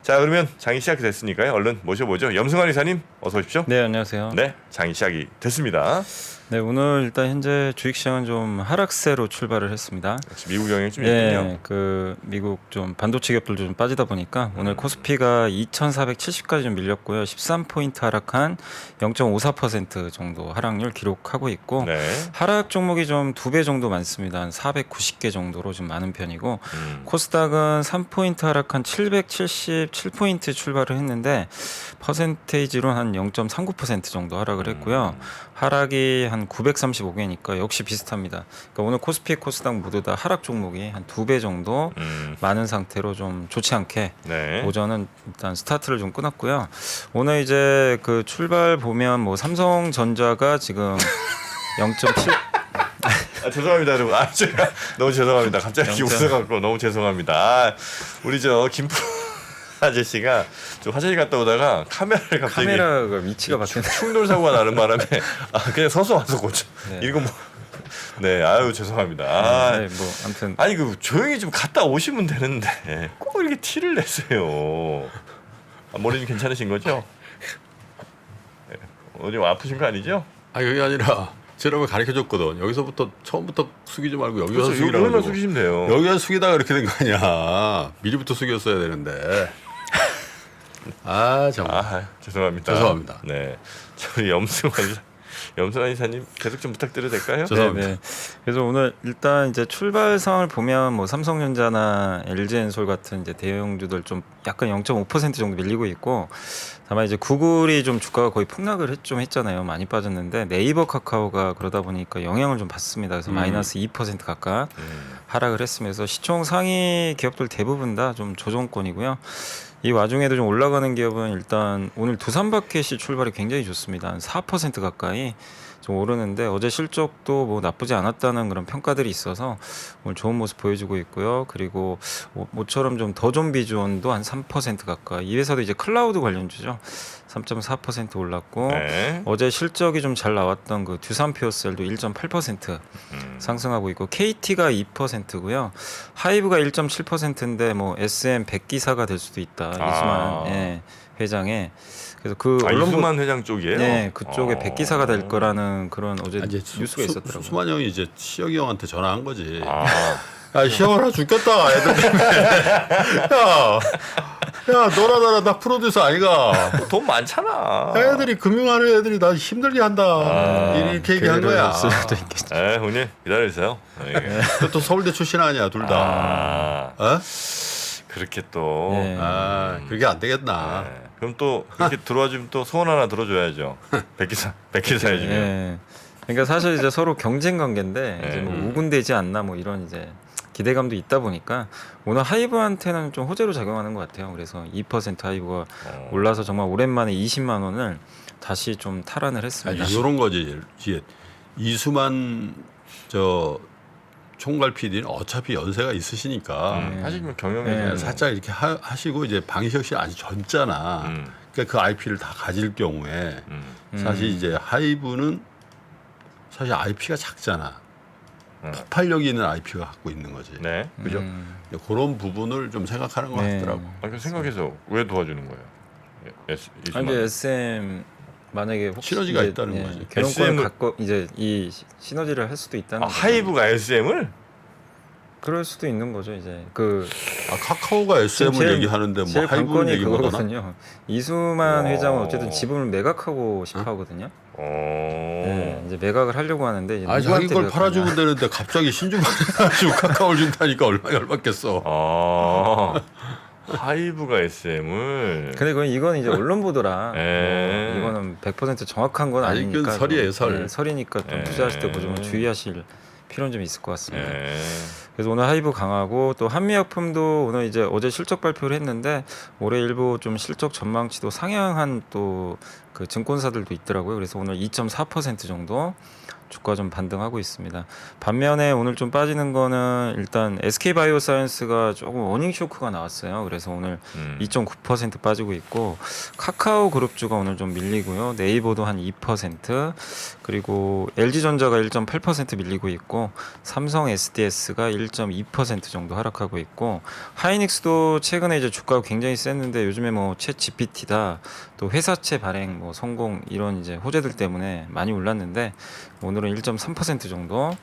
자, 그러면 장이 시작이 됐으니까요. 얼른 모셔보죠. 염승환 이사님 어서 오십시오. 네, 안녕하세요. 네, 장이 시작이 됐습니다. 네, 오늘 일단 현재 주식시장은 좀 하락세로 출발을 했습니다. 역시 미국 영향이 좀 있군요. 네, 그 미국 좀 반도체 기업들도 좀 빠지다 보니까 오늘 코스피가 2,470까지 좀 밀렸고요. 13포인트 하락한 0.54% 정도 하락률 기록하고 있고 네. 하락 종목이 좀 2배 정도 많습니다. 한 490개 정도로 좀 많은 편이고 코스닥은 3포인트 하락한 777포인트 출발을 했는데 퍼센테이지로 한 0.39% 정도 하락을 했고요. 하락이 한 935개니까 역시 비슷합니다. 그러니까 오늘 코스피, 코스닥 모두 다 하락 종목이 한 2배 정도 많은 상태로 좀 좋지 않게 네. 오전은 일단 스타트를 좀 끊었고요. 오늘 이제 그 출발 보면 뭐 삼성전자가 지금 0.7 아, 죄송합니다, 여러분. 아, 제가 너무 죄송합니다. 갑자기 이렇게 웃어갖고 너무 죄송합니다. 아, 우리 저 김프 아저씨가 좀 화장실 갔다 오다가 카메라를 갑자기 카메라가 위치가 바뀌는 충돌 사고가 나는 바람에 그냥 서서 와서 고쳐. 네. 이거 뭐. 네, 아유 죄송합니다. 아, 네, 뭐 아무튼 아니 그 조용히 좀 갔다 오시면 되는데 꼭 이렇게 티를 내세요. 아, 머리는 괜찮으신 거죠? 네. 어디 아프신 거 아니죠? 아 그게 아니라 제가 가르쳐줬거든. 여기서부터 처음부터 숙이지 말고 여기서 그렇죠. 숙이라고. 여기만 숙이시면 돼요. 여기가 숙이다가 이렇게 된 거 아니야. 미리부터 숙였어야 되는데. 아 정말. 아, 죄송합니다. 죄송합니다. 네, 저희 염승환 이사님 계속 좀 부탁드려도 될까요? 죄송합니다. 네. 그래서 오늘 일단 이제 출발 상황을 보면 뭐 삼성전자나 LG엔솔 같은 이제 대형주들 좀 약간 0.5% 정도 밀리고 있고 다만 이제 구글이 좀 주가가 거의 폭락을 좀 했잖아요. 많이 빠졌는데 네이버 카카오가 그러다 보니까 영향을 좀 받습니다. 그래서 마이너스 2% 가까이 하락을 했으면서 시총 상위 기업들 대부분 다 좀 조정권이고요. 이 와중에도 좀 올라가는 기업은 일단 오늘 두산마켓이 출발이 굉장히 좋습니다. 한 4% 가까이 좀 오르는데 어제 실적도 뭐 나쁘지 않았다는 그런 평가들이 있어서 오늘 좋은 모습 보여주고 있고요. 그리고 모처럼 좀 더 좀 비주온도 한 3% 가까이. 이 회사도 이제 클라우드 관련주죠. 3.4% 올랐고 네. 어제 실적이 좀 잘 나왔던 그 두산피오셀도 1.8% 상승하고 있고 KT가 2%고요. 하이브가 1.7%인데 뭐 SM 100기사가 될 수도 있다. 이수만 예, 회장의 그래서 그 이수만 회장 쪽이에요? 네, 그쪽에 100기사가 될 거라는 그런 어제 아, 이제 뉴스가 있었더라고요. 수만 형이 이제 시혁이 형한테 전화한 거지. 아, 야 시혁아 죽겠다 애들 때문에. 야 너라 나라 나 프로듀서 아이가. 돈 많잖아. 애들이 금융하는 애들이 나 힘들게 한다. 이렇게 얘기한 거야. 수도 있겠죠. 네, 형님 기다리세요. 네. 또 서울대 출신 아니야 둘 다. 아, 어? 그렇게 또. 네. 아 그게 안 되겠나. 네. 그럼 또 그렇게 들어와주면 또 소원 하나 들어줘야죠. 백기사 해주면. 예. 그러니까 사실 이제 서로 경쟁 관계인데 이제 뭐 네. 우군되지 않나 뭐 이런 이제 기대감도 있다 보니까 오늘 하이브한테는 좀 호재로 작용하는 것 같아요. 그래서 2% 하이브가 올라서 정말 오랜만에 20만 원을 다시 좀 탈환을 했습니다. 이런 거지. 이수만 저 총괄 PD는 어차피 연세가 있으시니까 사실 뭐 경영에 네. 살짝 이렇게 하시고 이제 방시혁 씨 아직 젊잖아. 그러니까 그 IP를 다 가질 경우에 사실 이제 하이브는 사실 IP가 작잖아. 폭발력이 있는 IP가 갖고 있는 거지. 네, 그죠? 그런 부분을 좀 생각하는 것 네. 같더라고. 아, 그 생각해서 왜 도와주는 거예요? 아니, 이제 SM 만약에 혹시 시너지가 이제, 있다는 예, 거지. 결혼권을 SM 을 갖고 이제 이 시너지를 할 수도 있다는 거죠. 하이브가 SM을? 그럴 수도 있는 거죠. 이제 그 카카오가 SM을 제일- 얘기하는데 뭐 제일 하이브를 관건이 얘기 못하나? 그거거든요. 이수만 와. 회장은 어쨌든 지분을 매각하고 싶어 하거든요. 어. 네, 이제 매각을 하려고 하는데 이제 아 자기 누구한테 걸 매각하냐. 팔아주면 되는데 갑자기 신주만 해가지고 카카오를 준다니까 얼마나 열받겠어. 아. 하이브가 SM을. 근데 이건 이제 언론 보도라 에. 뭐 이거는 100% 정확한 건 아니, 아니니까 그건 설이에요, 설. 네, 설이니까 좀 에. 투자하실 때 좀 주의하실 필요는 좀 있을 것 같습니다. 네. 그래서 오늘 하이브 강하고 또 한미약품도 오늘 이제 어제 실적 발표를 했는데 올해 일부 좀 실적 전망치도 상향한 또 그 증권사들도 있더라고요. 그래서 오늘 2.4% 정도 주가 좀 반등하고 있습니다. 반면에 오늘 좀 빠지는 거는 일단 SK바이오사이언스가 조금 어닝 쇼크가 나왔어요. 그래서 오늘 2.9% 빠지고 있고 카카오 그룹주가 오늘 좀 밀리고요. 네이버도 한 2%, 그리고 LG전자가 1.8% 밀리고 있고 삼성 SDS가 1.2% 정도 하락하고 있고 하이닉스도 최근에 이제 주가가 굉장히 셌는데 요즘에 뭐 챗 GPT다 또 회사채 발행 뭐 성공 이런 이제 호재들 때문에 많이 올랐는데 오늘은 1.3% 정도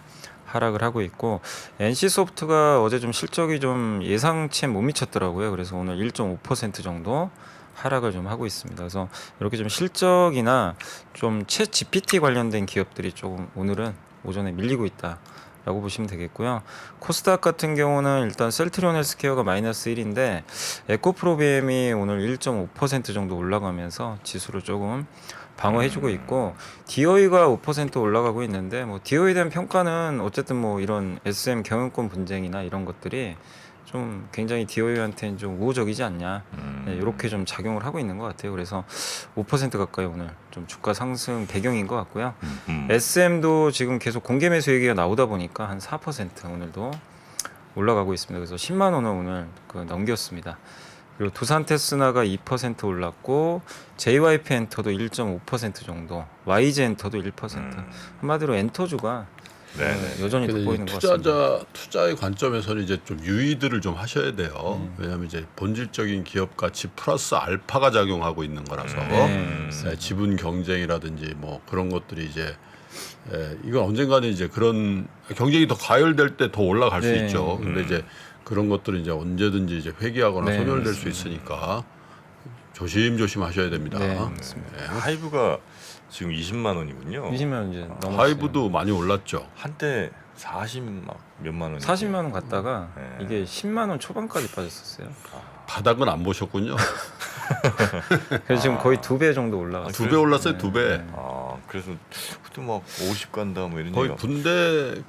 하락을 하고 있고 NC소프트가 어제 좀 실적이 좀 예상치에 못 미쳤더라고요. 그래서 오늘 1.5% 정도 하락을 좀 하고 있습니다. 그래서 이렇게 좀 실적이나 좀 챗 GPT 관련된 기업들이 조금 오늘은 오전에 밀리고 있다. 라고 보시면 되겠고요. 코스닥 같은 경우는 일단 셀트리온 헬스케어가 마이너스 1인데 에코프로비엠이 오늘 1.5% 정도 올라가면서 지수를 조금 방어해주고 있고 DOE가 5% 올라가고 있는데 뭐 DOE에 대한 평가는 어쨌든 뭐 이런 SM 경영권 분쟁이나 이런 것들이 좀 굉장히 DOE한테는 좀 우호적이지 않냐 이렇게 좀 작용을 하고 있는 것 같아요. 그래서 5% 가까이 오늘 좀 주가 상승 배경인 것 같고요. SM도 지금 계속 공개 매수 얘기가 나오다 보니까 한 4% 오늘도 올라가고 있습니다. 그래서 10만 원을 오늘 넘겼습니다. 그리고 두산테스나가 2% 올랐고 JYP 엔터도 1.5% 정도, YG 엔터도 1%. 한마디로 엔터주가 여전히 돋보이는 것 같습니다. 투자의 관점에서는 이제 좀 유의들을 좀 하셔야 돼요. 왜냐하면 이제 본질적인 기업 가치 플러스 알파가 작용하고 있는 거라서 지분 경쟁이라든지 뭐 그런 것들이 이제 이건 언젠가는 이제 그런 경쟁이 더 가열될 때 더 올라갈 수 있죠. 근데 이제 그런 것들은 이제 언제든지 이제 회귀하거나 소멸될 수 있으니까 조심조심 하셔야 됩니다. 하이브가 지금 20만 원이군요. 20만 원 이제 넘었어요. 하이브도 많이 올랐죠. 한때 40 몇만 원. 40만 원 갔다가 이게 10만 원 초반까지 빠졌었어요. 바닥은 안 보셨군요. 그래서 지금 거의 2배 정도 올라갔어요. 2배 올랐어요, 2배. 그래서 그때 막 50 간다 뭐 이런 거의 얘기가.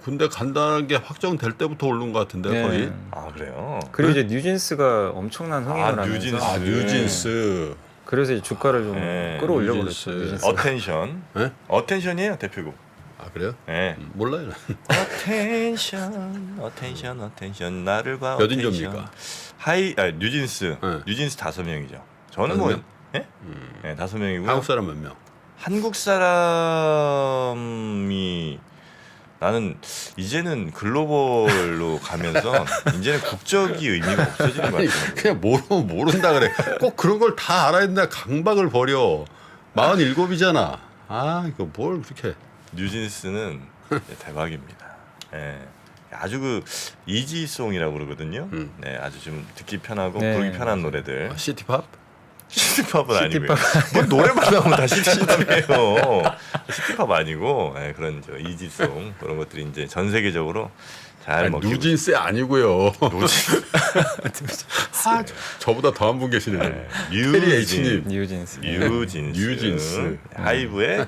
군대 간다는 게 확정될 때부터 오른 것 같은데 거의. 그래요? 그리고 이제 뉴진스가 엄청난 흥행을 하면서 뉴진스. 뉴진스. 그래서 이제 주가를 좀 끌어올려 버렸죠. 뉴진스. 어텐션. 네? 어텐션이에요 대표곡. 그래요? 네. 몰라요. 어텐션 나를 봐. 몇 인조입니까? 뉴진스. 네. 뉴진스 5명이죠. 저는 5명? 네, 5명이고요. 한국 사람 몇 명? 한국 사람이 나는 이제는 글로벌로 가면서 이제는 국적이 의미가 없어지는 것 같아요. 그냥 모른다 그래. 꼭 그런 걸 다 알아야 된다. 강박을 버려. 47이잖아. 이거 뭘 그렇게. 뉴진스는 대박입니다. 예. 아주 그 이지송이라고 그러거든요. 네, 아주 좀 듣기 편하고 부르기 편한 노래들. 시티팝? 시티팝은 아니고요. 뭐 노래만 나오면 다 시티팝이에요. 시티팝 아니고 그런 이지송 그런 것들이 이제 전 세계적으로 잘 먹히고. 뉴진스 아니고요. 뉴진스. 저보다 더 한 분 계시네요. 뉴진스. 뉴진스. 하이브의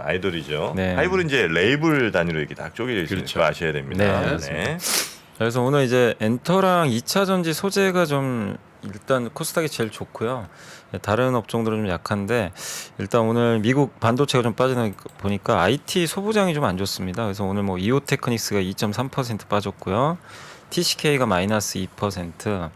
아이돌이죠. 네. 하이브는 이제 레이블 단위로 이렇게 딱 쪼개져 있으니까 그렇죠. 아셔야 됩니다. 네. 그래서 오늘 이제 엔터랑 2차 전지 소재가 좀 일단 코스닥이 제일 좋고요. 다른 업종들은 좀 약한데 일단 오늘 미국 반도체가 좀 빠지는 거 보니까 IT 소부장이 좀 안 좋습니다. 그래서 오늘 뭐 이오테크닉스가 2.3% 빠졌고요. TCK가 마이너스 2%,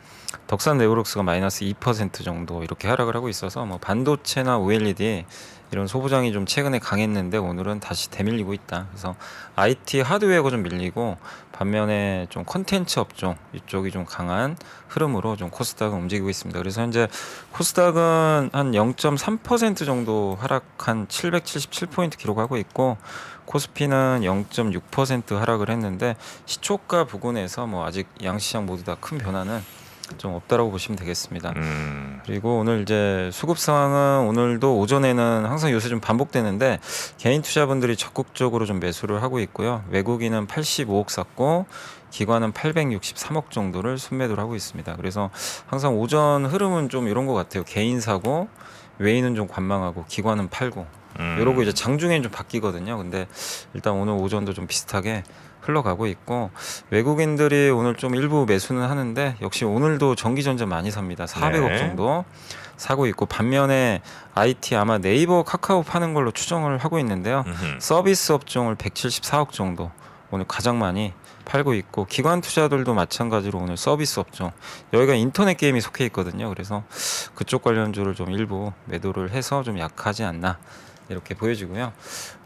덕산 네오록스가 마이너스 2% 정도 이렇게 하락을 하고 있어서 뭐 반도체나 OLED 이런 소부장이 좀 최근에 강했는데 오늘은 다시 대밀리고 있다. 그래서 IT 하드웨어가 좀 밀리고 반면에 좀 컨텐츠 업종 이쪽이 좀 강한 흐름으로 좀 코스닥은 움직이고 있습니다. 그래서 현재 코스닥은 한 0.3% 정도 하락한 777포인트 기록하고 있고 코스피는 0.6% 하락을 했는데 시초가 부근에서 뭐 아직 양시장 모두 다 큰 변화는 좀 없다라고 보시면 되겠습니다. 그리고 오늘 이제 수급 상황은 오늘도 오전에는 항상 요새 좀 반복되는데 개인 투자분들이 적극적으로 좀 매수를 하고 있고요. 외국인은 85억 샀고 기관은 863억 정도를 순매도를 하고 있습니다. 그래서 항상 오전 흐름은 좀 이런 것 같아요. 개인 사고 외인은 좀 관망하고 기관은 팔고 이러고 이제 장중엔 좀 바뀌거든요. 근데 일단 오늘 오전도 좀 비슷하게 흘러가고 있고 외국인들이 오늘 좀 일부 매수는 하는데 역시 오늘도 전기전자 많이 삽니다. 400억 네. 정도 사고 있고 반면에 IT 아마 네이버 카카오 파는 걸로 추정을 하고 있는데요. 서비스 업종을 174억 정도 오늘 가장 많이 팔고 있고 기관 투자들도 마찬가지로 오늘 서비스 업종 여기가 인터넷 게임이 속해 있거든요. 그래서 그쪽 관련주를 좀 일부 매도를 해서 좀 약하지 않나 이렇게 보여지고요.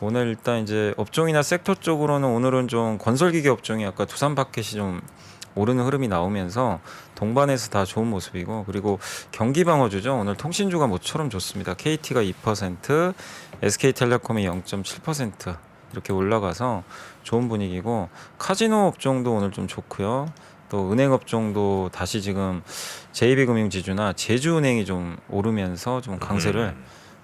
오늘 일단 이제 업종이나 섹터 쪽으로는 오늘은 좀 건설기계 업종이 아까 두산마켓이 좀 오르는 흐름이 나오면서 동반해서 다 좋은 모습이고 그리고 경기방어주죠. 오늘 통신주가 모처럼 좋습니다. KT가 2%, SK텔레콤이 0.7% 이렇게 올라가서 좋은 분위기고 카지노 업종도 오늘 좀 좋고요. 또 은행 업종도 다시 지금 JB금융지주나 제주은행이 좀 오르면서 좀 강세를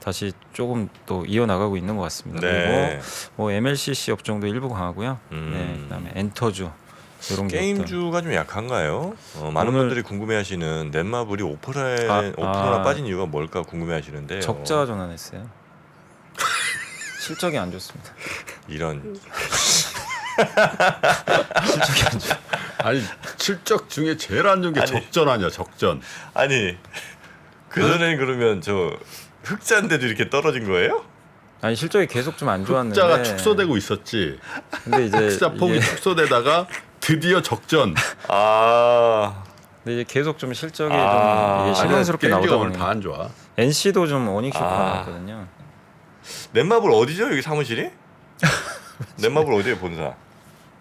다시 조금 또 이어나가고 있는 것 같습니다. 네. 그리고 뭐 MLCC 업종도 일부 강하고요. 네, 그다음에 엔터주 이런 게 게임주가 좀 약한가요? 많은 오늘- 분들이 궁금해하시는 넷마블이 5%나 빠진 이유가 뭘까 궁금해하시는데요. 적자 전환했어요. 실적이 안 좋습니다. 이런 실적이 안 좋. 아니 실적 중에 제일 안 좋은 게 아니. 적전 아니야 적전. 아니 그 전에 그러면 저 흑자인데도 이렇게 떨어진 거예요? 아니 실적이 계속 좀 안 좋았는데. 흑자가 축소되고 있었지. 근데 이제 흑자 폭이 이게- 축소되다가 드디어 적전. 아, 근데 이제 계속 좀 실적이 아, 좀 이게 실망스럽게 나오다 게임기가 오늘 보니 다 안 좋아. NC도 좀 어닝 쇼크가 아. 나왔거든요. 넷마블 어디죠? 여기 사무실이? 넷마블 어디에 본사?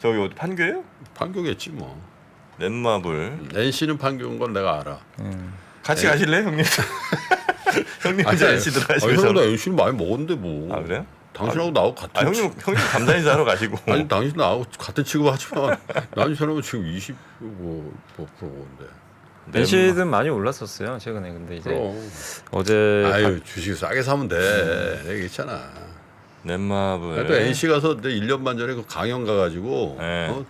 저기 어디 판교예요? 판교겠지 뭐. 넷마블 NC는 판교인 건 내가 알아. 같이 가실래 요 형님? 형님 혼자 NC 들어가시고 형도 저는 NC를 많이 먹었는데 뭐. 아 그래요? 당신하고 나하고 같은. 아 형님 감자 인사 하러 가시고 아니 당신 나하고 같은 취급하지만 나는 사람은 지금 25%인데. NC든 많이 올랐었어요 최근에. 근데 이제 그럼. 어제 아유 주식 싸게 사면 돼. 내가 있잖아. 넷마블 또 NC 가서 내 1년 반 전에 그 강연 가가지고 네.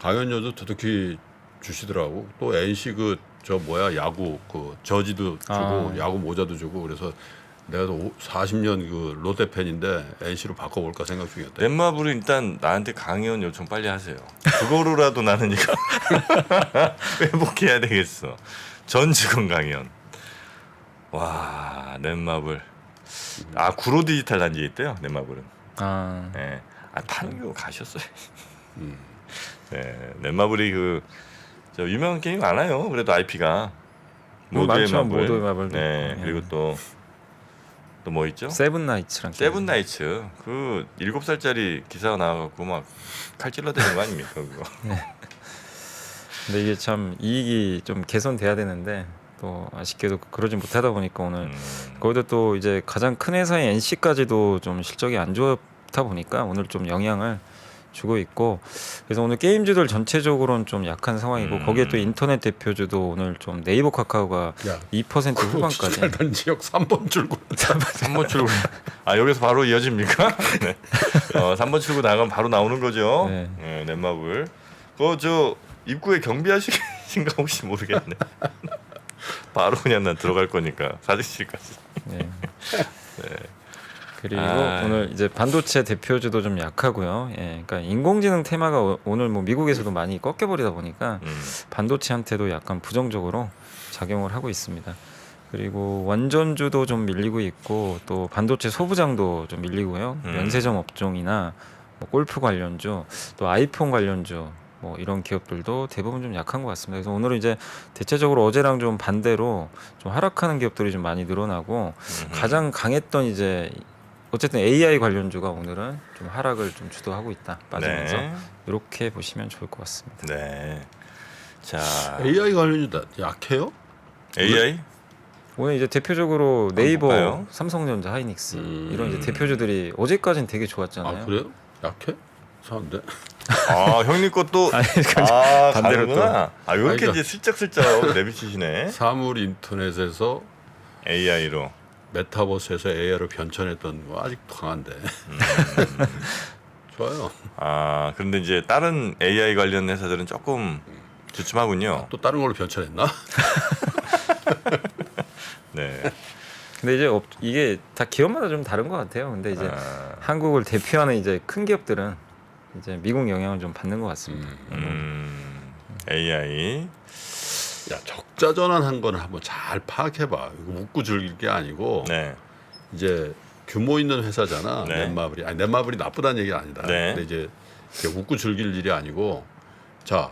강연료도 두둑히 주시더라고. 또 NC 그 저 뭐야 야구 그 저지도 주고 아. 야구 모자도 주고 그래서 내가 40년 그 롯데 팬인데 NC로 바꿔볼까 생각 중이었다. 넷마블은 일단 나한테 강연 요청 빨리 하세요. 그거로라도 나는 이거 회복해야 되겠어. 전 직원 강연. 와 넷마블. 아 구로 디지털 단지에 있대요. 넷마블은. 아, 네. 아 판교 가셨어요. 네, 넷마블이 그 저 유명한 게임 많아요. 그래도 IP가 많죠. 모두의 마블도 네, 있고. 그리고 또 뭐 있죠? 세븐나이츠랑 세븐 나이츠 그 7살짜리 기사가 나와갖고 막 칼질러 되는 거 아닙니까 그거? 근데 이게 참 이익이 좀 개선돼야 되는데 또 아쉽게도 그러지 못하다 보니까 오늘 거기도 또 이제 가장 큰 회사인 NC까지도 좀 실적이 안 좋다 보니까 오늘 좀 영향을 주고 있고 그래서 오늘 게임주들 전체적으로는 좀 약한 상황이고 거기에 또 인터넷 대표주도 오늘 좀 네이버 카카오가 야, 2% 후반까지 살던 지역 3번 출구. 3번 출구 아 여기서 바로 이어집니까? 네. 3번 출구 나가면 바로 나오는 거죠. 네. 네, 넷마블 그저 입구에 경비하시긴가 혹시 모르겠네. 바로 그냥 난 들어갈 거니까 사직실까지. 네. 그리고 아. 오늘 이제 반도체 대표주도 좀 약하고요. 예, 그러니까 인공지능 테마가 오늘 뭐 미국에서도 많이 꺾여버리다 보니까 반도체한테도 약간 부정적으로 작용을 하고 있습니다. 그리고 원전주도 좀 밀리고 있고 또 반도체 소부장도 좀 밀리고요. 면세점 업종이나 뭐 골프 관련주, 또 아이폰 관련주 뭐 이런 기업들도 대부분 좀 약한 것 같습니다. 그래서 오늘은 이제 대체적으로 어제랑 좀 반대로 좀 하락하는 기업들이 좀 많이 늘어나고 가장 강했던 이제 어쨌든 AI 관련주가 오늘은 좀 하락을 좀 주도하고 있다 빠지면서 네. 이렇게 보시면 좋을 것 같습니다. 네. 자 AI 관련이 약해요? AI 오늘 이제 대표적으로 네이버, 볼까요? 삼성전자, 하이닉스 이런 이제 대표주들이 어제까지는 되게 좋았잖아요. 아 그래요? 약해? 이상한데? 아 형님 것도 아니, 아 반대로 다르구나. 아 이렇게 아니, 이제 슬쩍슬쩍 내비치시네. 사물 인터넷에서 AI로. 메타버스에서 AI로 변천했던 거 아직도 강한데. 좋아요. 아 그런데 이제 다른 AI 관련 회사들은 조금 주춤하군요. 또 다른 걸로 변천했나? 네. 근데 이제 이게 다 기업마다 좀 다른 것 같아요. 근데 이제 아, 한국을 대표하는 이제 큰 기업들은 이제 미국 영향을 좀 받는 것 같습니다. AI. 야 적자 전환한 거는 한번 잘 파악해봐. 이거 웃고 즐길 게 아니고 네. 이제 규모 있는 회사잖아. 네. 넷마블이. 아니 넷마블이 나쁘다는 얘기는 아니다. 네. 근데 이제 이게 웃고 즐길 일이 아니고 자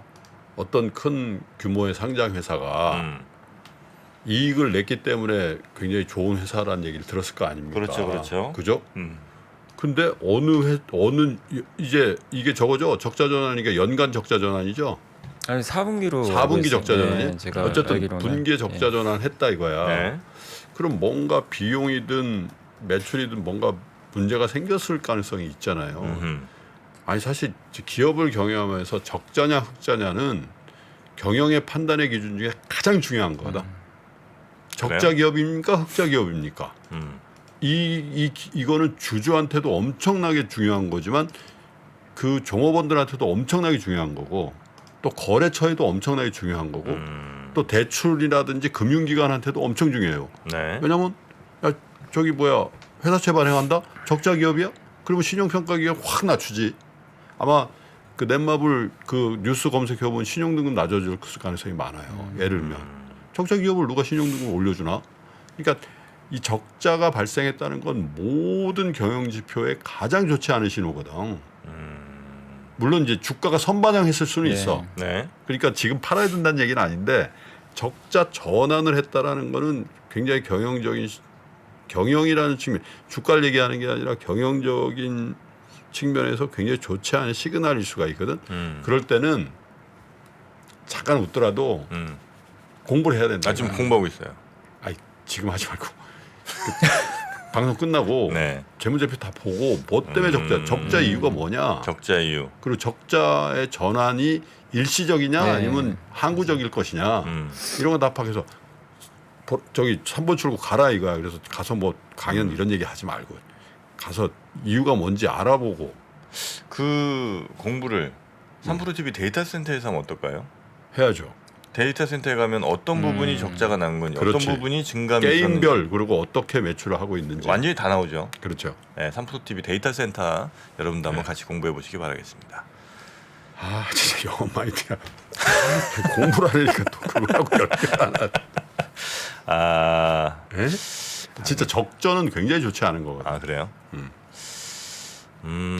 어떤 큰 규모의 상장 회사가 이익을 냈기 때문에 굉장히 좋은 회사라는 얘기를 들었을 거 아닙니까? 그렇죠, 그렇죠. 그죠? 음. 근데 어느 이제 이게 저거죠. 적자 전환이니까 연간 적자 전환이죠. 아니 4분기로 4분기 적자 전환이. 네, 제가 어쨌든 알기로는. 분기에 적자 전환했다 이거야. 네. 그럼 뭔가 비용이든 매출이든 뭔가 문제가 생겼을 가능성이 있잖아요. 아니 사실 기업을 경영하면서 적자냐 흑자냐는 경영의 판단의 기준 중에 가장 중요한 거다. 적자 그래요? 기업입니까 흑자 기업입니까? 이거는 주주한테도 엄청나게 중요한 거지만 그 종업원들한테도 엄청나게 중요한 거고 또 거래처에도 엄청나게 중요한 거고 또 대출이라든지 금융기관한테도 엄청 중요해요. 네. 왜냐면 야 저기 뭐야 회사채 발행한다 적자 기업이야? 그러면 신용평가 기업 확 낮추지. 아마 그 넷마블 그 뉴스 검색해 보면 신용등급 낮아질 가능성이 많아요. 예를 들면 적자 기업을 누가 신용등급 올려주나? 그러니까 이 적자가 발생했다는 건 모든 경영 지표에 가장 좋지 않은 신호거든. 물론 이제 주가가 선반영했을 수는 네. 있어. 네. 그러니까 지금 팔아야 된다는 얘기는 아닌데 적자 전환을 했다라는 거는 굉장히 경영이라는 측면, 주가를 얘기하는 게 아니라 경영적인 측면에서 굉장히 좋지 않은 시그널일 수가 있거든. 그럴 때는 잠깐 웃더라도 공부를 해야 된다. 아 지금 공부하고 있어요. 아이 지금 하지 말고 방송 끝나고 네. 재무제표 다 보고 뭐 때문에 적자 이유가 뭐냐. 적자 이유. 그리고 적자의 전환이 일시적이냐 네. 아니면 항구적일 것이냐 이런 거 다 파악해서 저기 3번 출구 가라 이거야. 그래서 가서 뭐 강연 이런 얘기 하지 말고 가서 이유가 뭔지 알아보고 그 공부를 3프로TV 데이터 센터에서 하면 어떨까요? 해야죠. 데이터 센터에 가면 어떤 부분이 적자가 난 건지, 그렇지. 어떤 부분이 증감이 게임별 그리고 어떻게 매출을 하고 있는지 완전히 다 나오죠. 그렇죠. 네, 3프로TV 데이터 센터 여러분도 한번 같이 공부해 보시기 바라겠습니다. 아 진짜 영어 마이디야. 공부를 하려니까 또 그걸 하고 열개가 안 하네. 아, 에? 진짜 적자는 굉장히 좋지 않은 거거든. 아 그래요?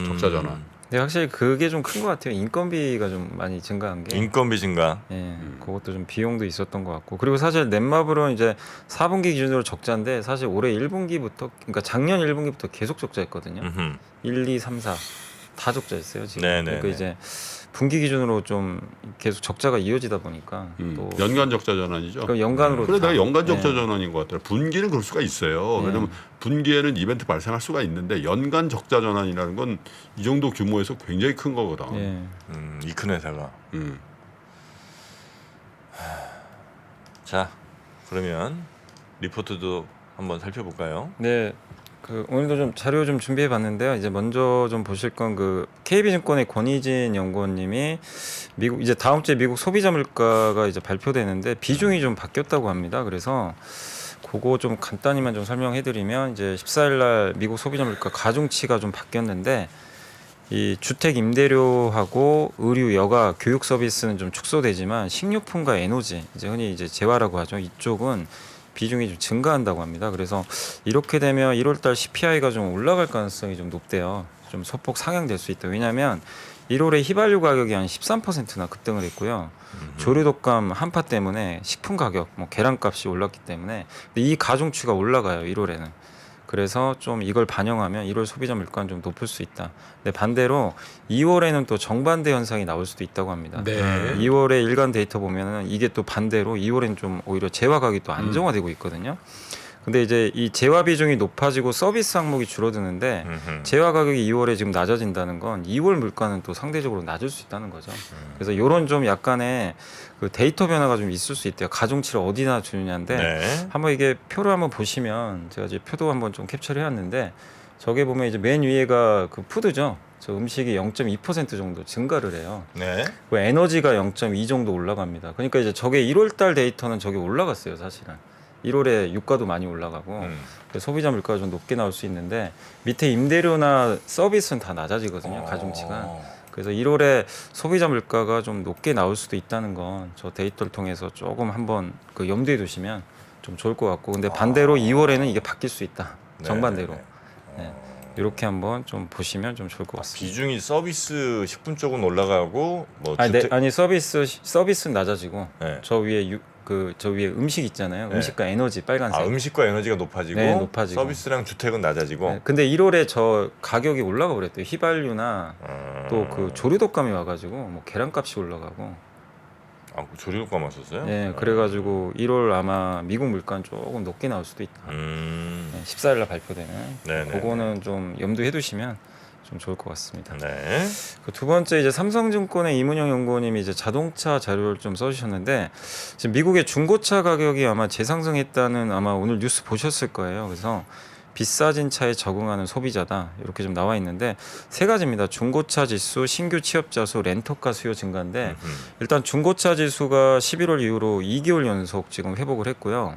적자 전환. 근데 확실히 그게 좀 큰 것 같아요. 인건비가 좀 많이 증가한 게. 인건비 증가. 예, 그것도 좀 비용도 있었던 것 같고 그리고 사실 넷마블은 이제 4분기 기준으로 적자인데 사실 올해 1분기부터 그러니까 작년 1분기부터 계속 적자했거든요. 1, 2, 3, 4 다 적자했어요 지금. 네네네. 그러니까 이제 분기 기준으로 좀 계속 적자가 이어지다 보니까 또 연간 적자 전환이죠. 그럼 연간으로 그래 다- 내가 연간 적자 네. 전환인 것 같더라. 분기는 그럴 수가 있어요. 왜냐면 분기에는 이벤트 발생할 수가 있는데 연간 적자 전환이라는 건 이 정도 규모에서 굉장히 큰 거거든. 예. 이 큰 회사가. 음. 자, 그러면 리포트도 한번 살펴볼까요? 네. 그 오늘도 좀 자료 좀 준비해 봤는데요. 이제 먼저 좀 보실 건 그 KB증권의 권희진 연구원님이 미국 이제 다음 주에 미국 소비자 물가가 이제 발표되는데 비중이 좀 바뀌었다고 합니다. 그래서 그거 좀 간단히만 좀 설명해 드리면 이제 14일 날 미국 소비자 물가 가중치가 좀 바뀌었는데 이 주택 임대료하고 의류, 여가, 교육 서비스는 좀 축소되지만 식료품과 에너지, 이제 흔히 이제 재화라고 하죠. 이쪽은 비중이 좀 증가한다고 합니다. 그래서 이렇게 되면 1월달 CPI가 좀 올라갈 가능성이 좀 높대요. 좀 소폭 상향될 수 있다. 왜냐하면 1월에 휘발유 가격이 한 13%나 급등을 했고요. 조류 독감 한파 때문에 식품 가격, 뭐 계란값이 올랐기 때문에 근데 이 가중치가 올라가요. 1월에는. 그래서 좀 이걸 반영하면 1월 소비자 물가는 좀 높을 수 있다. 근데 반대로 2월에는 또 정반대 현상이 나올 수도 있다고 합니다. 네. 2월에 일간 데이터 보면은 이게 또 반대로 2월엔 좀 오히려 재화 가격이 또 안정화되고 있거든요. 근데 이제 이 재화 비중이 높아지고 서비스 항목이 줄어드는데 재화 가격이 2월에 지금 낮아진다는 건 2월 물가는 또 상대적으로 낮을 수 있다는 거죠. 그래서 이런 좀 약간의 그 데이터 변화가 좀 있을 수 있대요. 가중치를 어디나 주느냐인데 네. 한번 이게 표를 한번 보시면 제가 이제 표도 한번 좀 캡처를 해왔는데 저게 보면 이제 맨 위에가 그 푸드죠. 저 음식이 0.2% 정도 증가를 해요. 네. 그 에너지가 0.2 정도 올라갑니다. 그러니까 이제 저게 1월달 데이터는 저게 올라갔어요, 사실은. 1월에 유가도 많이 올라가고 그래서 소비자 물가가 좀 높게 나올 수 있는데 밑에 임대료나 서비스는 다 낮아지거든요, 가중치가. 그래서 1월에 소비자 물가가 좀 높게 나올 수도 있다는 건 저 데이터를 통해서 조금 한번 그 염두에 두시면 좀 좋을 것 같고, 근데 반대로 2월에는 이게 바뀔 수 있다. 정반대로. 네. 이렇게 한번 좀 보시면 좀 좋을 것 같습니다. 비중이 서비스 식품 쪽은 올라가고 뭐 아니, 주택... 아니 서비스는 낮아지고 네. 저 위에 음식 있잖아요. 네. 음식과 에너지 빨간색. 음식과 에너지가 높아지고, 네, 높아지고. 서비스랑 주택은 낮아지고. 네, 근데 1월에 저 가격이 올라가 버렸대요. 휘발유나 또 그 조류독감이 와가지고 뭐 계란값이 올라가고. 그 조류효과만 썼어요? 네, 그래가지고 1월 아마 미국 물가는 조금 높게 나올 수도 있다. 네, 14일날 발표되는. 네네. 그거는 좀 염두해 두시면 좀 좋을 것 같습니다. 네. 그 두 번째 이제 삼성증권의 이문영 연구원님이 이제 자동차 자료를 좀 써주셨는데, 지금 미국의 중고차 가격이 아마 재상승했다는 아마 오늘 뉴스 보셨을 거예요. 그래서 비싸진 차에 적응하는 소비자다 이렇게 좀 나와 있는데 세 가지입니다. 중고차 지수, 신규 취업자 수, 렌터카 수요 증가인데 일단 중고차 지수가 11월 이후로 2개월 연속 지금 회복을 했고요.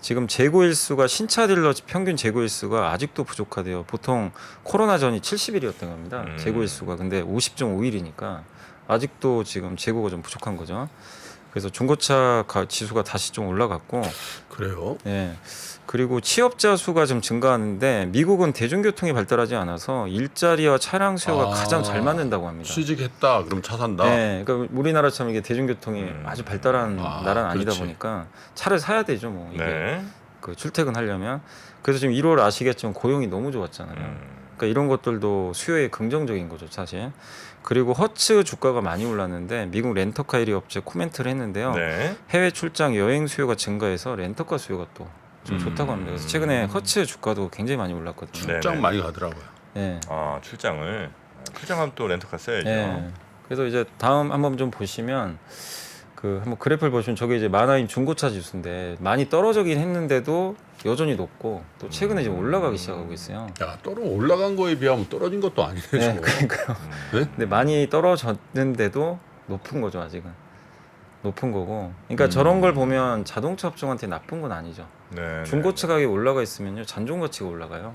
지금 재고 일수가 신차 딜러 평균 재고 일수가 아직도 부족하대요. 보통 코로나 전이 70일이었던 겁니다. 재고 일수가. 근데 50.5일이니까 아직도 지금 재고가 좀 부족한 거죠. 그래서 중고차 지수가 다시 좀 올라갔고. 그래요? 예. 그리고 취업자 수가 좀 증가하는데 미국은 대중교통이 발달하지 않아서 일자리와 차량 수요가 가장 잘 맞는다고 합니다. 취직했다 그럼 차 산다. 네, 그러니까 우리나라처럼 이게 대중교통이 아주 발달한 나라는 아니다 그렇지. 보니까 차를 사야 되죠, 뭐 이게 네. 그 출퇴근하려면. 그래서 지금 1월 아시겠지만 고용이 너무 좋았잖아요. 그러니까 이런 것들도 수요에 긍정적인 거죠, 사실. 그리고 허츠 주가가 많이 올랐는데 미국 렌터카 1위 업체 코멘트를 했는데요. 네. 해외 출장 여행 수요가 증가해서 렌터카 수요가 또 좀 좋다고 합니다. 그래서 최근에 허츠 주가도 굉장히 많이 올랐거든요. 출장 네네. 많이 가더라고요. 네. 출장하면 또 렌터카 써야죠. 네. 그래서 이제 다음 한번 좀 보시면 그 한번 그래프를 보시면 저게 이제 만화인 중고차 지수인데 많이 떨어지긴 했는데도 여전히 높고 또 최근에 지금 올라가기 시작하고 있어요. 야, 올라간 거에 비하면 떨어진 것도 아니네. 네, 저거. 그러니까요. 네? 근데 많이 떨어졌는데도 높은 거죠, 아직은. 높은 거고. 그러니까 저런 걸 보면 자동차 업종한테 나쁜 건 아니죠. 네. 중고차 가격이 올라가 있으면요, 잔존 가치가 올라가요.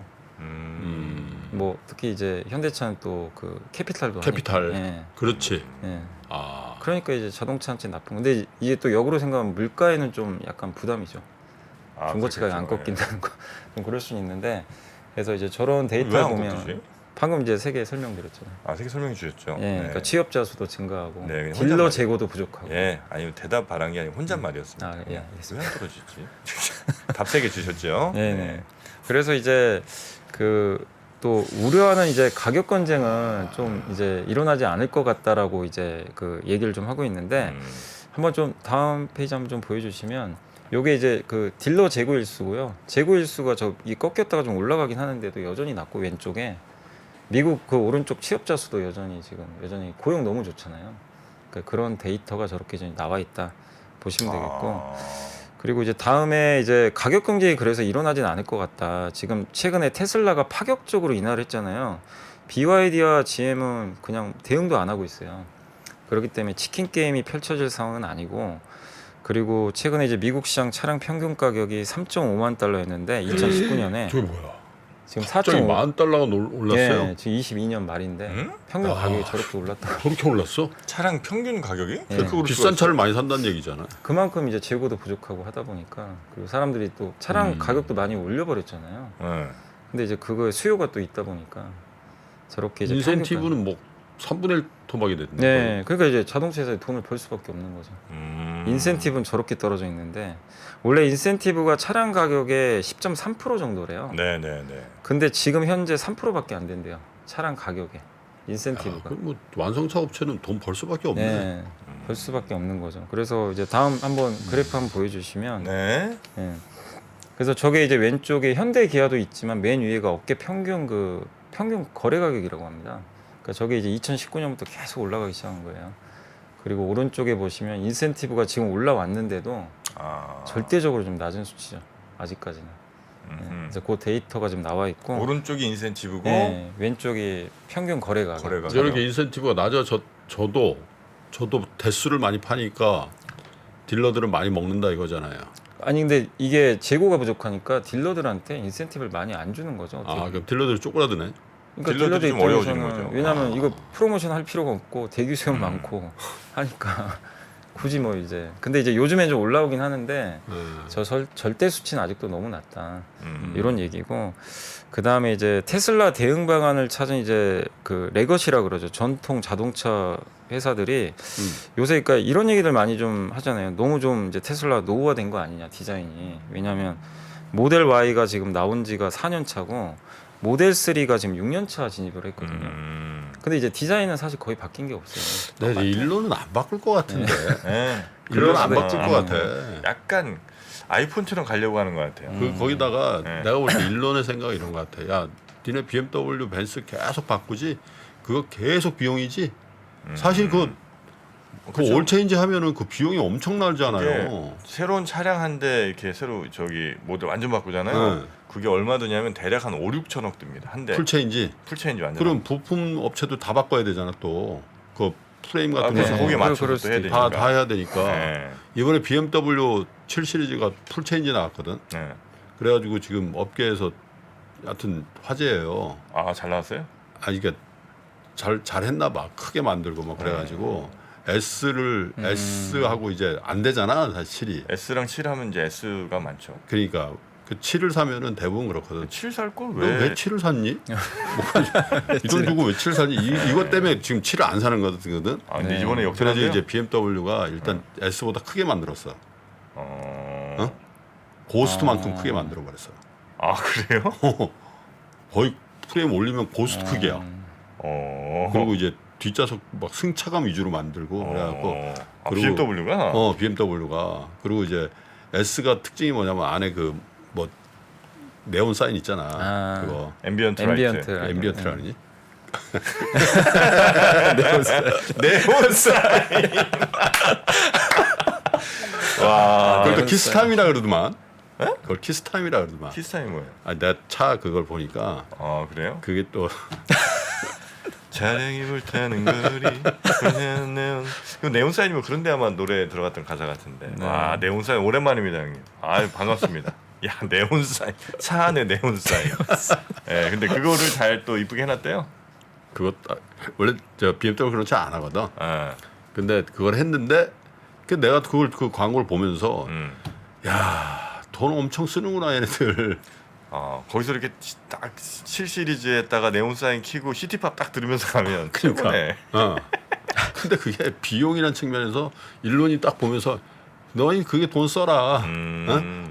뭐 특히 이제 현대차는 또 그 캐피탈도 캐피탈. 하니까. 예. 그렇지. 예. 아, 그러니까 이제 자동차한테 나쁜 건데 이게 또 역으로 생각하면 물가에는 좀 약간 부담이죠. 중고차 가격이 안 꺾인다는 거. 좀 그럴 수는 있는데 그래서 이제 저런 데이터를 왜안 보면 꺾이지? 방금 이제 세 개 설명드렸잖아요. 세개 설명해 주셨죠. 예, 그러니까 취업자 수도 증가하고 네, 그냥 딜러 혼잣말이에요. 재고도 부족하고. 예, 아니면 대답 바란 게 아니고 혼잣말이었습니다. 아, 예, 알겠습니다. 왜안 떨어지지? 답 세 개 주셨죠. 네네. 그래서 이제 그 또 우려하는 이제 가격 경쟁은 좀 이제 일어나지 않을 것 같다라고 이제 그 얘기를 좀 하고 있는데 한번 좀 다음 페이지 한번 좀 보여주시면 요게 이제 그 딜러 재고 일수고요. 재고 일수가 이 꺾였다가 좀 올라가긴 하는데도 여전히 낮고 왼쪽에 미국 그 오른쪽 취업자 수도 여전히 고용 너무 좋잖아요. 그러니까 그런 데이터가 저렇게 좀 나와 있다 보시면 되겠고. 그리고 이제 다음에 이제 가격 경쟁이 그래서 일어나진 않을 것 같다. 지금 최근에 테슬라가 파격적으로 인하를 했잖아요. BYD와 GM은 그냥 대응도 안 하고 있어요. 그렇기 때문에 치킨 게임이 펼쳐질 상황은 아니고, 그리고 최근에 이제 미국 시장 차량 평균 가격이 3.5만 달러였는데 2019년에 저게 뭐야? 지금 갑자기 4.5. $10,000가 올랐어요. 예, 지금 22년 말인데 평균 가격이 저렇게 올랐다. 저렇게 올랐어? 차량 평균 가격이? 예. 그렇게 오를 수가 비싼 있어요? 차를 많이 산다는 얘기잖아. 그만큼 이제 재고도 부족하고 하다 보니까, 그리고 사람들이 또 차량 가격도 많이 올려버렸잖아요. 네. 근데 이제 그거에 수요가 또 있다 보니까 저렇게 이제 인센티브는 뭐 3분의 1 토막이 됐네. 네, 그러니까 이제 자동차 회사에 돈을 벌 수밖에 없는 거죠. 음. 인센티브는 저렇게 떨어져 있는데 원래 인센티브가 차량 가격의 10.3% 정도래요. 네네네. 근데 지금 현재 3%밖에 안 된대요. 차량 가격에 인센티브가. 그럼 뭐 완성차 업체는 돈 벌 수밖에 없네. 네, 벌 수밖에 없는 거죠. 그래서 이제 다음 한번 그래프 한번 보여주시면. 네. 예. 그래서 저게 이제 왼쪽에 현대 기아도 있지만 맨 위에가 업계 평균 평균 거래 가격이라고 합니다. 그러니까 저게 이제 2019년부터 계속 올라가기 시작한 거예요. 그리고 오른쪽에 보시면 인센티브가 지금 올라왔는데도 절대적으로 좀 낮은 수치죠. 아직까지는. 그래서 그 데이터가 지금 나와 있고 오른쪽이 인센티브고 네, 왼쪽이 평균 거래 가격. 거래가 저렇게 인센티브가 낮아 저도 대수를 많이 파니까 딜러들은 많이 먹는다 이거잖아요. 아니 근데 이게 재고가 부족하니까 딜러들한테 인센티브를 많이 안 주는 거죠. 어떻게 보면. 그럼 딜러들이 쪼그라드네. 그러니까 딜러들이 좀 어려워지는 거죠. 왜냐하면 이거 프로모션 할 필요가 없고 대기 수용 많고 하니까 굳이 뭐 이제 근데 이제 요즘에 좀 올라오긴 하는데 저 절대 수치는 아직도 너무 낮다 이런 얘기고 그 다음에 이제 테슬라 대응 방안을 찾은 이제 그 레거시라 그러죠 전통 자동차 회사들이 요새 그러니까 이런 얘기들 많이 좀 하잖아요. 너무 좀 이제 테슬라 노후화된 거 아니냐 디자인이. 왜냐하면 모델 Y가 지금 나온 지가 4년 차고 모델 3가 지금 6년 차 진입을 했거든요. 근데 이제 디자인은 사실 거의 바뀐 게 없어요. 네, 일론은 안 바꿀 것 같은데. 네. 일론은 안 그럴 바꿀 수도 것 있- 같아. 약간 아이폰처럼 가려고 하는 것 같아요. 거기다가 네. 내가 볼 때 일론의 생각이 이런 것 같아. 야, 니네 BMW, 벤츠 계속 바꾸지? 그거 계속 비용이지? 사실 그 그죠? 올체인지 하면은 그 비용이 엄청나잖아요. 새로운 차량 한 대 이렇게 새로 저기 모델 완전 바꾸잖아요. 네. 그게 얼마 드냐면 대략 한 5, 6천억 듭니다. 한 대. 풀체인지. 풀체인지 완전. 그럼 부품 업체도 다 바꿔야 되잖아 또. 그 프레임 같은 그래서 거 거기에 그럴 맞춰서 수도 또 해야 있- 되니까. 다 해야 되니까. 네. 이번에 BMW 7 시리즈가 풀체인지 나왔거든. 네. 그래가지고 지금 업계에서 하여튼 화제예요. 아, 잘 나왔어요? 아 이게 잘했나 봐. 크게 만들고 막 그래가지고 S하고 이제 안 되잖아 사실 7이. S랑 7 하면 이제 S가 많죠. 그러니까 그 7을 사면은 대부분 그렇거든. 7 살 걸 너 왜 왜? 7을 샀니? 이 돈 주고 왜 7을 샀니? 이것 때문에 지금 7을 안 사는 거거든. 아, 근데 네. 이번에 그래서 역전한대요. 이제 BMW가 일단 S보다 크게 만들었어. 어. 고스트만큼 크게 만들어 버렸어. 아, 그래요? 거의 프레임 올리면 고스트 크기야. 어. 그리고 이제 뒷좌석 막 승차감 위주로 만들고 그래갖고 아, 그리고- BMW가 BMW가 그리고 이제 S가 특징이 뭐냐면 안에 그 뭐 네온 사인 있잖아. 아. 그거 앰비언트 앰비언트. 라이트. 앰비언트라니? 네온 사인. 와. 그걸 또 네온 키스타임이라 그러더만. 그걸 키스타임이라 그러더만. 키스타임 뭐예요? 아, 내 차 그걸 보니까 아, 그래요? 그게 또 차량이 불타는 거리. 네온. 그 네온 사인이면 그런데 아마 노래 들어갔던 가사 같은데. 와, 네온 사인 오랜만입니다, 형님. 아유, 반갑습니다. 야, 네온 사인. 차 안에 네온 사인. 예, 근데 그거를 잘 또 이쁘게 해놨대요. 그거 원래 저 BMW 그런 차 안 하거든. 아, 근데 그걸 했는데 그 내가 그걸 그 광고를 보면서 음. 야, 돈 엄청 쓰는구나 얘네들. 거기서 이렇게 딱 7 시리즈에다가 네온 사인 키고 시티팝 딱 들으면서 가면 그러니까. 최고네. 근데 그게 비용이란 측면에서 일론이 딱 보면서 너희 그게 돈 써라.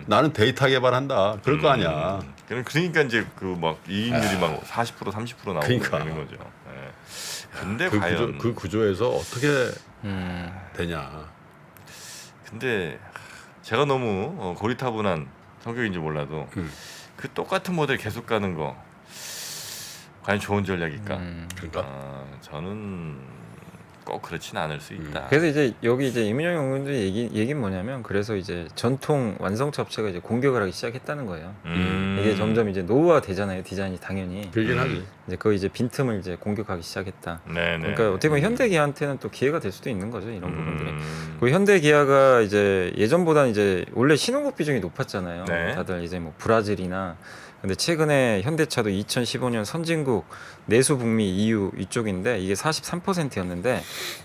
나는 데이터 개발한다. 그럴 거 아니야. 그러니까 이제 그 막 이익률이 막 40% 30% 나오고 그러니까. 되는 거죠. 예. 근데 그 과연 구조에서 어떻게 되냐. 근데 제가 너무 고리타분한 성격인지 몰라도 그 똑같은 모델 계속 가는 거 과연 좋은 전략일까? 그러니까 저는 꼭 그렇지는 않을 수 있다. 그래서 이제 여기 이제 이민영 연구원의 얘기는 뭐냐면 그래서 이제 전통 완성차 업체가 이제 공격을 하기 시작했다는 거예요. 이게 점점 이제 노후화 되잖아요. 디자인이 당연히. 그러긴 하지. 이제 그 이제 빈틈을 이제 공격하기 시작했다. 네네. 그러니까 어떻게 보면 현대기아한테는 또 기회가 될 수도 있는 거죠. 이런 부분들이. 음. 그 현대기아가 이제 예전보다는 이제 원래 신혼국 비중이 높았잖아요. 네. 다들 이제 뭐 브라질이나 근데 최근에 현대차도 2015년 선진국 내수 북미 EU 이쪽인데 이게 43%였는데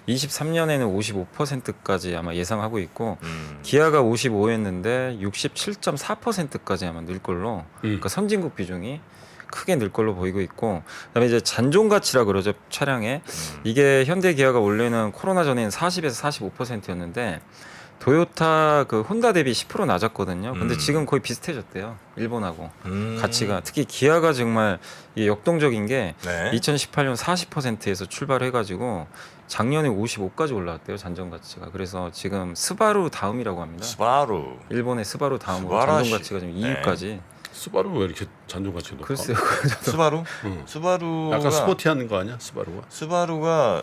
23년에는 55%까지 아마 예상하고 있고 기아가 55였는데 67.4%까지 아마 늘 걸로 그러니까 선진국 비중이 크게 늘 걸로 보이고 있고 그다음에 이제 잔존 가치라 그러죠 차량에 이게 현대 기아가 원래는 코로나 전에는 40에서 45%였는데 도요타 그 혼다 대비 10% 낮았거든요. 근데 지금 거의 비슷해졌대요. 일본하고 가치가 특히 기아가 정말 이게 역동적인 게 네. 2018년 40%에서 출발해가지고 작년에 55까지 올라왔대요 잔존 가치가. 그래서 지금 스바루 다음이라고 합니다. 스바루. 일본의 스바루 다음으로 스바라시. 잔존 가치가 지금 2위까지. 스바루 왜 이렇게 잔존가치가 높아? 글쎄요. 스바루? 응. 스바루가 약간 스포티한 거 아니야? 스바루가?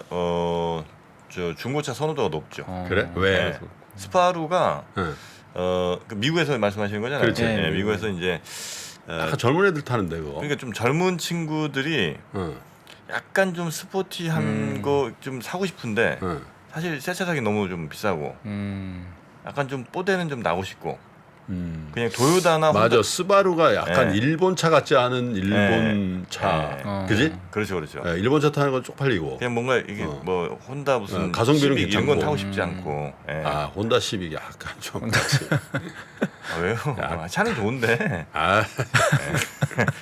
저 중고차 선호도가 높죠. 그래? 왜? 그래서 스바루가 응. 그 미국에서 말씀하시는 거잖아요. 그렇지. 네, 미국에서 이제 약간 젊은 애들 타는데 그거. 그러니까 좀 젊은 친구들이 응. 약간 좀 스포티한 거 좀 사고 싶은데 응. 사실 새 차 사기 너무 좀 비싸고 약간 좀 뽀대는 좀 나고 싶고 그냥 토요타나 맞아. 스바루가 약간 네. 일본 차 같지 않은 일본 네. 차, 네. 그지? 그렇죠, 그렇죠. 네, 일본 차 타는 건 쪽팔리고. 그냥 뭔가 이게 뭐 혼다 무슨 가성비는 시빅 이런 건 괜찮고. 타고 싶지 않고. 예. 아 혼다 시빅이 약간 좀. 아, 왜요? 차는 좋은데. 아,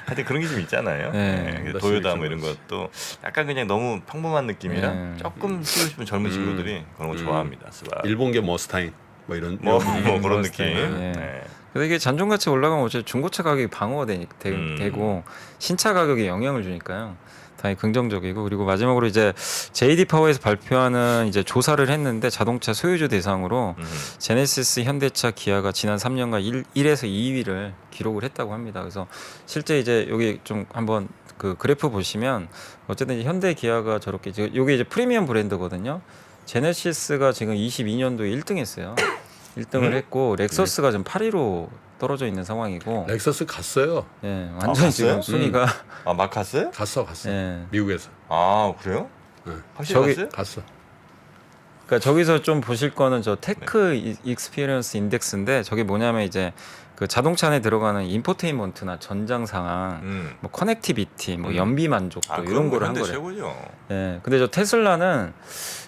하여튼 그런 게 좀 있잖아요. 네. 예. 그래서 혼다 토요타 시빅 뭐 이런 것도 약간 그냥 너무 평범한 느낌이라 조금 쓰고 싶은 젊은 친구들이 그런 거 좋아합니다. 스바루. 일본계 머스타잉 뭐 이런. 뭐 이런 그런 머스타잉. 느낌. 예. 예. 그래서 이게 잔존가치 올라가면 어차피 중고차 가격이 방어가 되고 신차 가격에 영향을 주니까요. 당연히 긍정적이고 그리고 마지막으로 이제 JD 파워에서 발표하는 이제 조사를 했는데 자동차 소유주 대상으로 제네시스, 현대차, 기아가 지난 3년간 1에서 2위를 기록을 했다고 합니다. 그래서 실제 이제 여기 좀 한번 그 그래프 보시면 어쨌든 이제 현대, 기아가 저렇게 이게 이제 프리미엄 브랜드거든요. 제네시스가 지금 22년도에 1등했어요. 1등을 했고 렉서스가 지금 8위로 떨어져 있는 상황이고 렉서스 갔어요. 예, 완전히 지금 갔어요? 순위가 아, 막 갔어요? 갔어. 예. 미국에서. 아, 그래요? 네. 확실히 저기- 갔어요? 갔어. 그러니까 저기서 좀 보실 거는 저 테크 익스피리언스 인덱스인데 저게 뭐냐면 이제 그 자동차 안에 들어가는 인포테인먼트나 전장 상황, 뭐 커넥티비티, 뭐 연비 만족도 이런 거를 한 현대 거래요. 최고죠. 예. 근데 저 테슬라는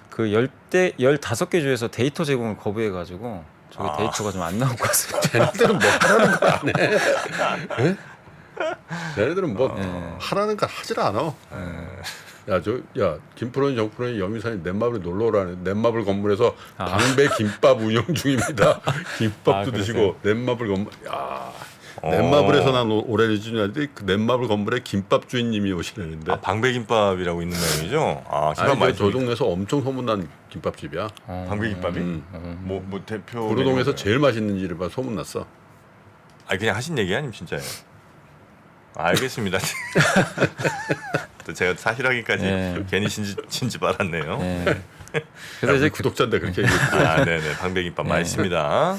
그 15개 주에서 데이터 제공을 거부해 가지고 저기 데이터가 좀 안 나온 것 같습니다. 쟤네들은 뭐 하라는 거 안 해. 예? 쟤네들은 뭐 하라는 거 하질 않아. 야 김프로님 정프로님 여미사님 넷마블에 놀러 오라는 넷마블 건물에서 방배 김밥 운영 중입니다. 김밥도 드시고 넷마블 건물. 야 넷마블에서 난 올해를 주는데 그 넷마블 건물에 김밥 주인님이 오시는데. 아, 방배김밥이라고 있는 모양이죠? 아, 김밥 아니 많이 저 동네에서 엄청 소문난 김밥집이야. 방배김밥이? 뭐 대표 구로동에서 메뉴가요? 제일 맛있는 집을 봐 소문났어. 아, 그냥 하신 얘기 아니면 진짜예요? 알겠습니다. 또 제가 사실하기까지 예. 괜히 진지 말았네요. 예. 그래서 그래서 이제 구독자인데 그렇게 얘기했지. 아, 네네, 방배김밥 맛있습니다.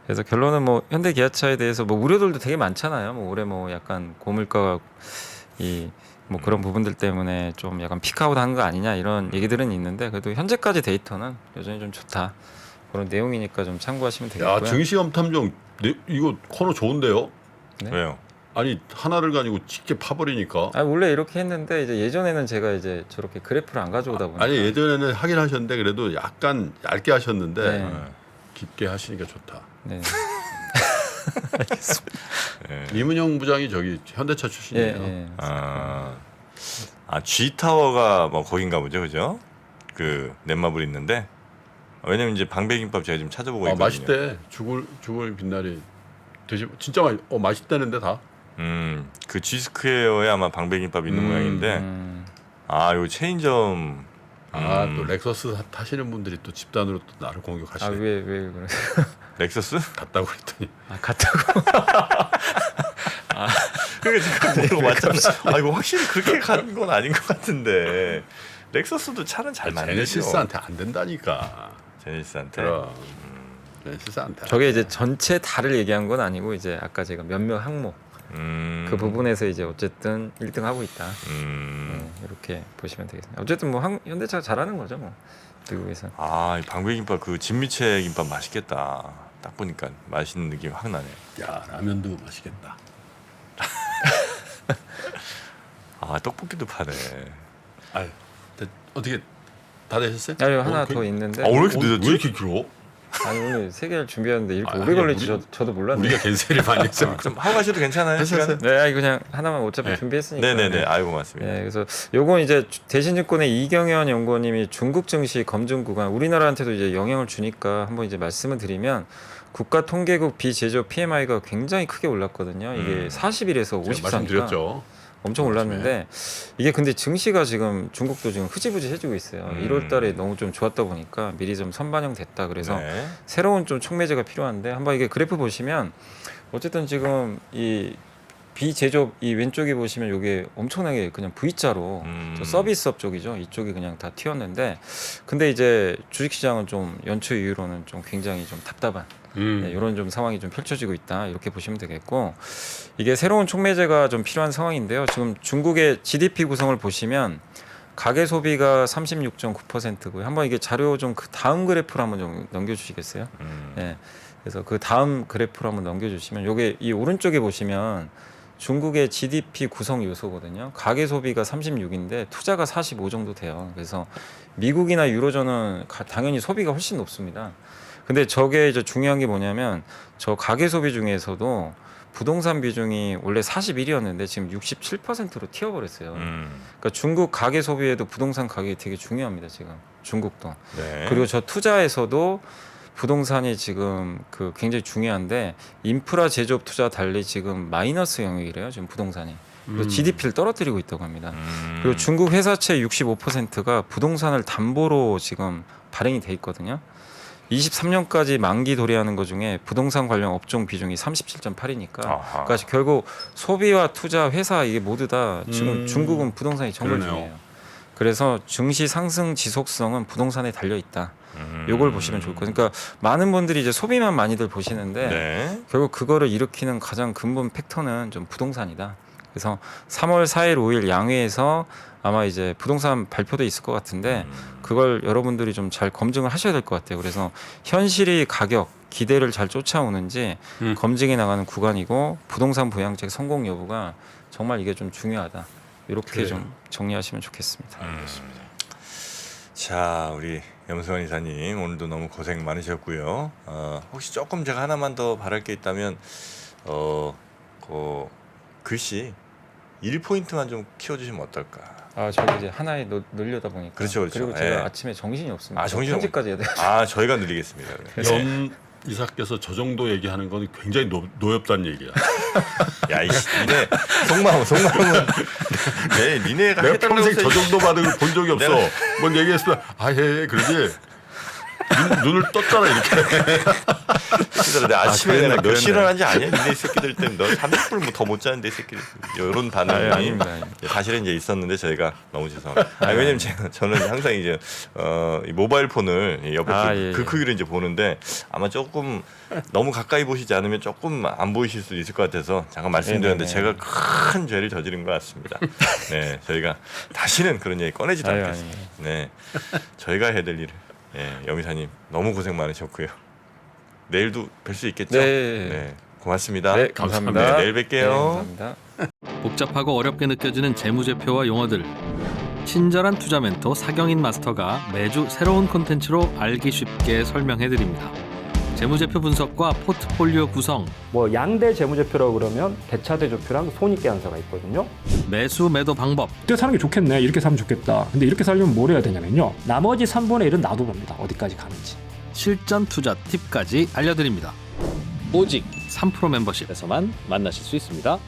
그래서 결론은 뭐 현대 기아차에 대해서 뭐 우려들도 되게 많잖아요. 뭐 올해 뭐 약간 고물가가 이 뭐 그런 부분들 때문에 좀 약간 피크아웃한 거 아니냐 이런 얘기들은 있는데 그래도 현재까지 데이터는 여전히 좀 좋다. 그런 내용이니까 좀 참고하시면 되겠고요. 야 증시엄탐정 이거 코너 좋은데요? 네? 왜요? 아니 하나를 가지고 짙게 파버리니까. 아 원래 이렇게 했는데 이제 예전에는 제가 이제 저렇게 그래프를 안 가져오다 보니까 아니 예전에는 하긴 하셨는데 그래도 약간 얇게 하셨는데 네. 깊게 하시니까 좋다. 네. 이문영 부장이 저기 현대차 예, 출신이에요. 예. G 타워가 뭐 거긴가 보죠, 그죠? 그 넷마블 있는데 왜냐면 이제 방배김밥 제가 지금 찾아보고 있거든요. 맛있대. 죽을 빛날이 드시 진짜 맛있다는데 다. 그 G 스퀘어에 아마 방배김밥 있는 모양인데 요 체인점 또 렉서스 타시는 분들이 또 집단으로 또 나를 공격하시네. 아왜 그래? 렉서스? 갔다고 그랬더니 아 갔다고? 그러니까 지금 맞잖아. 이거 확실히 그렇게 가는 건 아닌 것 같은데 렉서스도 차는 잘 만들죠. 제네시스한테 안 된다니까. 제네시스한테. 그럼 제네시스한테. 저게 이제 전체 다를 얘기한 건 아니고 이제 아까 제가 몇몇 항목 그 부분에서 이제 어쨌든 1등 하고 있다. 이렇게 보시면 되겠습니다. 어쨌든 뭐 현대차가 잘하는 거죠, 뭐 미국에서. 이 방배김밥 그 진미채 김밥 맛있겠다. 딱 보니까 맛있는 느낌 확 나네. 야 라면도 맛있겠다. 떡볶이도 파네. 아유 어떻게 다 되셨어요? 아니 하나 더 있는데. 왜 이렇게 늦었지? 왜 이렇게 길어? 아니 오늘 세 개를 준비하는데 이렇게 아니, 오래 걸릴지 우리- 저도 몰랐네. 우리가 겐세를 많이 했어. 좀 하고 가셔도 괜찮아요. 됐어요. 시간? 네, 아니 그냥 하나만 어차피 네. 준비했으니까. 네네네. 아이고 맞습니다. 네, 그래서 요건 이제 대신증권의 이경현 연구원님이 중국 증시 검증 구간 우리나라한테도 이제 영향을 주니까 한번 이제 말씀을 드리면 국가통계국 비제조업 PMI가 굉장히 크게 올랐거든요. 이게 41에서 54니까 말씀드렸죠. 엄청 올랐는데 이게 근데 증시가 지금 중국도 지금 흐지부지해지고 있어요. 1월달에 너무 좀 좋았다 보니까 미리 좀 선반영됐다. 그래서 네. 새로운 좀 촉매제가 필요한데 한번 이게 그래프 보시면 어쨌든 지금 이 비제조업 이 왼쪽에 보시면 이게 엄청나게 그냥 V자로 저 서비스업 쪽이죠. 이쪽이 그냥 다 튀었는데 근데 이제 주식시장은 좀 연초 이후로는 좀 굉장히 좀 답답한 네, 이런 좀 상황이 좀 펼쳐지고 있다 이렇게 보시면 되겠고 이게 새로운 촉매제가 좀 필요한 상황인데요. 지금 중국의 GDP 구성을 보시면 가계 소비가 36.9%고요. 한번 이게 자료 좀 그 다음 그래프를 한번 좀 넘겨주시겠어요? 네. 그래서 그 다음 그래프로 한번 넘겨주시면 요게 이 오른쪽에 보시면 중국의 GDP 구성 요소거든요. 가계 소비가 36인데 투자가 45 정도 돼요. 그래서 미국이나 유로존은 당연히 소비가 훨씬 높습니다. 근데 저게 이제 중요한 게 뭐냐면 저 가계 소비 중에서도 부동산 비중이 원래 41이었는데 지금 67%로 튀어버렸어요. 그러니까 중국 가계 소비에도 부동산 가격이 되게 중요합니다. 지금 중국도. 네. 그리고 저 투자에서도 부동산이 지금 그 굉장히 중요한데 인프라 제조업 투자 달리 지금 마이너스 영역이래요. 지금 부동산이. 그리고 GDP를 떨어뜨리고 있다고 합니다. 그리고 중국 회사채 65%가 부동산을 담보로 지금 발행이 돼 있거든요. 23년까지 만기 도래하는 것 중에 부동산 관련 업종 비중이 37.8이니까 그러니까 결국 소비와 투자, 회사 이게 모두 다 지금 중국은 부동산이 정말 그러네요. 중요해요. 그래서 증시 상승 지속성은 부동산에 달려 있다. 요걸 보시면 좋을 거예요. 그러니까 많은 분들이 이제 소비만 많이들 보시는데 네. 결국 그거를 일으키는 가장 근본 팩터는 좀 부동산이다. 그래서 3월 4일, 5일 양회에서 아마 이제 부동산 발표도 있을 것 같은데 그걸 여러분들이 좀 잘 검증을 하셔야 될 것 같아요. 그래서 현실이 가격, 기대를 잘 쫓아오는지 검증해 나가는 구간이고 부동산 부양책 성공 여부가 정말 이게 좀 중요하다. 이렇게 그래요. 좀 정리하시면 좋겠습니다. 자, 우리 염승환 이사님 오늘도 너무 고생 많으셨고요. 혹시 조금 제가 하나만 더 바랄 게 있다면 그 글씨 1포인트만 좀 키워주시면 어떨까? 아, 저도 이제 하나에 늘려다 보니까 그렇죠, 그렇죠. 그리고 제가 예. 아침에 정신이 없습니다. 아, 정신이 편집까지 해야 돼요. 저희가 늘리겠습니다. 그러면. 염 이사께서 저 정도 얘기하는 건 굉장히 노엽다는 얘기야. 야, 이씨, 니네 속마음은 니네가 내가 해달라고 평생 해서 저 정도 반응을 본 적이 없어. 내가- 뭔 얘기했으면 그러지. 눈을 떴잖아 이렇게. 진짜 내가 아침에 그랬나, 내가 몇 그랬나. 시에 일어난지 아냐? 니네 새끼들 때문에 너 30분 더 못 자는데 이 새끼들 이런 반응이 아닙니다. 사실은 이제 있었는데 저희가 너무 죄송합니다. 왜냐면 저는 항상 이제 이 모바일 폰을 옆에 그 크기로 이제 보는데 아마 조금 너무 가까이 보시지 않으면 조금 안 보이실 수도 있을 것 같아서 잠깐 말씀드렸는데 제가 큰 죄를 저지른 것 같습니다. 네, 저희가 다시는 그런 얘기 꺼내지도 않겠습니다. 네, 저희가 해야 될 일을. 염이사님 너무 고생 많으셨고요. 내일도 뵐 수 있겠죠? 네. 고맙습니다. 네, 감사합니다. 네, 내일 뵐게요. 네, 감사합니다. 복잡하고 어렵게 느껴지는 재무제표와 용어들. 친절한 투자 멘토 사경인 마스터가 매주 새로운 콘텐츠로 알기 쉽게 설명해드립니다. 재무제표 분석과 포트폴리오 구성, 뭐 양대 재무제표라고 그러면 대차대조표랑 손익계산서가 있거든요. 매수 매도 방법, 이때 사는 게 좋겠네. 이렇게 사면 좋겠다. 근데 이렇게 살려면 뭘 해야 되냐면요. 나머지 3분의 1은 놔둬봅니다. 어디까지 가는지. 실전 투자 팁까지 알려드립니다. 오직 3프로 멤버십에서만 만나실 수 있습니다.